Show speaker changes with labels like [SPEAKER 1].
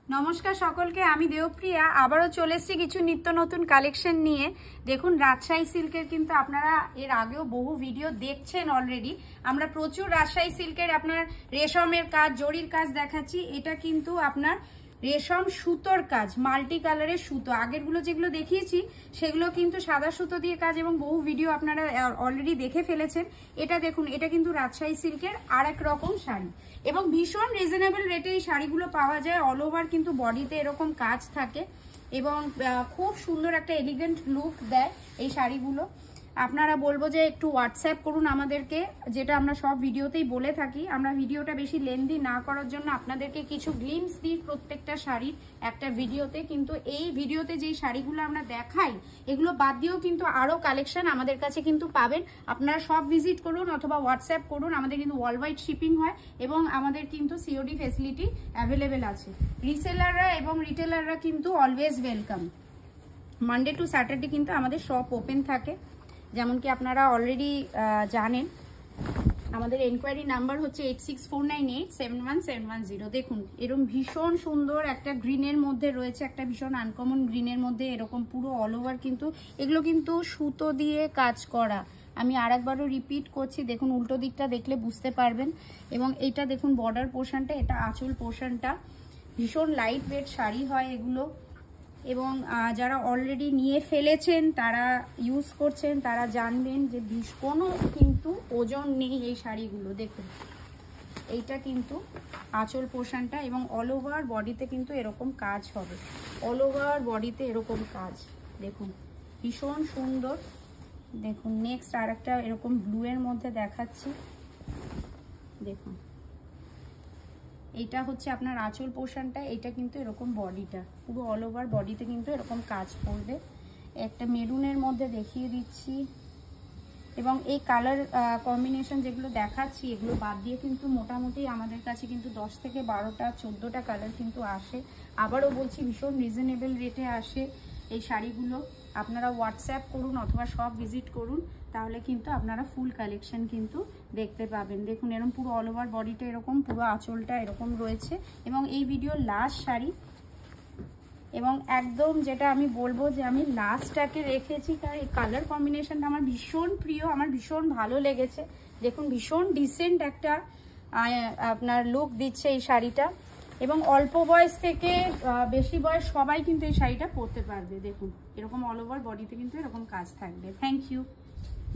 [SPEAKER 1] নমস্কার সকলকে, আমি দেবপ্রিয়া আবারও চলে এসেছি কিছু নিত্য নতুন কালেকশন নিয়ে। দেখুন, রাজশাহী সিল্কের কিন্তু আপনারা এর আগেও বহু ভিডিও দেখছেন অলরেডি। আমরা প্রচুর রাজশাহী সিল্কের আপনার রেশমের কাজ, জরির কাজ দেখাচ্ছি। এটা কিন্তু আপনার রেশম সুতোর কাজ, মাল্টি কালারের সুতো। আগেরগুলো যেগুলো দেখিয়েছি সেগুলো কিন্তু সাদা সুতো দিয়ে কাজ এবং বহু ভিডিও আপনারা অলরেডি দেখে ফেলেছেন। এটা দেখুন, এটা কিন্তু রাজশাহী সিল্কের আরেক রকম শাড়ি এবং ভীষণ রিজনেবল রেটে এই শাড়িগুলো পাওয়া যায়। অল ওভার কিন্তু বডিতে এরকম কাজ থাকে এবং খুব সুন্দর একটা এলিগেন্ট লুক দেয় এই শাড়িগুলো। আপনারা বলবো যে একটু হোয়াটসঅ্যাপ করুন আমাদেরকে, যেটা আমরা সব ভিডিওতেই বলে থাকি। আমরা ভিডিওটা বেশি লেন্দি না করার জন্য আপনাদেরকে কিছু গ্লিমস দিই প্রত্যেকটা শাড়ির একটা ভিডিওতে। কিন্তু এই ভিডিওতে যেই শাড়িগুলো আমরা দেখাই এগুলো বাদ দিয়েও কিন্তু আরও কালেকশন আমাদের কাছে কিন্তু পাবেন। আপনারা সব ভিজিট করুন অথবা হোয়াটসঅ্যাপ করুন। আমাদের কিন্তু ওয়ার্ল্ড ওয়াইড শিপিং হয় এবং আমাদের কিন্তু সিওডি ফেসিলিটি অ্যাভেলেবেল আছে। রিসেলাররা এবং রিটেলাররা কিন্তু always welcome. Monday to Saturday কিন্তু আমাদের শপ ওপেন থাকে, যেমন কি আপনারা অলরেডি জানেন। আমাদের এনকোয়ারি নাম্বার হচ্ছে 8649871710। দেখুন, এরকম ভীষণ সুন্দর একটা গ্রিনের মধ্যে রয়েছে, একটা ভীষণ আনকমন গ্রিনের মধ্যে এরকম পুরো অল ওভার কিন্তু এগুলো কিন্তু সুতো দিয়ে কাজ করা। আমি আরেকবারও রিপিট করছি, দেখুন উল্টো দিকটা দেখলে বুঝতে পারবেন। এবং এটা দেখুন বর্ডার পোর্শনটা, এটা আঁচল পোর্শনটা। ভীষণ লাইট ওয়েট শাড়ি হয় এগুলো এবং যারা অলরেডি নিয়ে ফেলেছেন, তারা ইউজ করছেন, তারা জানবেন যে কোনো কিন্তু ওজন নেই এই শাড়িগুলো। দেখুন, এইটা কিন্তু আঁচল পোর্শনটা এবং অল ওভার বডিতে কিন্তু এরকম কাজ হবে। অল ওভার বডিতে এরকম কাজ দেখুন, ভীষণ সুন্দর। দেখুন নেক্সট আর একটা এরকম ব্লু এর মধ্যে দেখাচ্ছি। দেখুন, এইটা হচ্ছে আপনার আঁচল পোর্শনটা, এইটা কিন্তু এরকম বডিটা পুরো অল ওভার বডিতে কিন্তু এরকম কাজ করবে। একটা মেরুনের মধ্যে দেখিয়ে দিচ্ছি এবং এই কালার কম্বিনেশন যেগুলো দেখাচ্ছি এগুলো বাদ দিয়ে কিন্তু মোটামুটি আমাদের কাছে কিন্তু 10 থেকে 12টা 14টা কালার কিন্তু আসে। আবারও বলছি, ভীষণ রিজনেবল রেটে আসে এই শাড়িগুলো। আপনারা হোয়াটসঅ্যাপ করুন অথবা সব ভিজিট করুন, তাহলে কিন্তু আপনারা ফুল কালেকশন কিন্তু দেখতে পাবেন। দেখুন, এরকম পুরো অল ওভার বডিটা এরকম, পুরো আঁচলটা এরকম রয়েছে এবং এই ভিডিওর লাস্ট শাড়ি। এবং একদম যেটা আমি বলবো যে আমি লাস্টটাকে রেখেছি কারণ এই কালার কম্বিনেশনটা আমার ভীষণ প্রিয়, আমার ভীষণ ভালো লেগেছে। দেখুন, ভীষণ ডিসেন্ট একটা আপনার লুক দিচ্ছে এই শাড়িটা এবং অল্প বয়স থেকে বেশি বয়স সবাই কিন্তু এই শাড়িটা পরতে পারবে। দেখুন, এরকম অল ওভার বডিতে কিন্তু এরকম কাজ থাকবে। Thank you.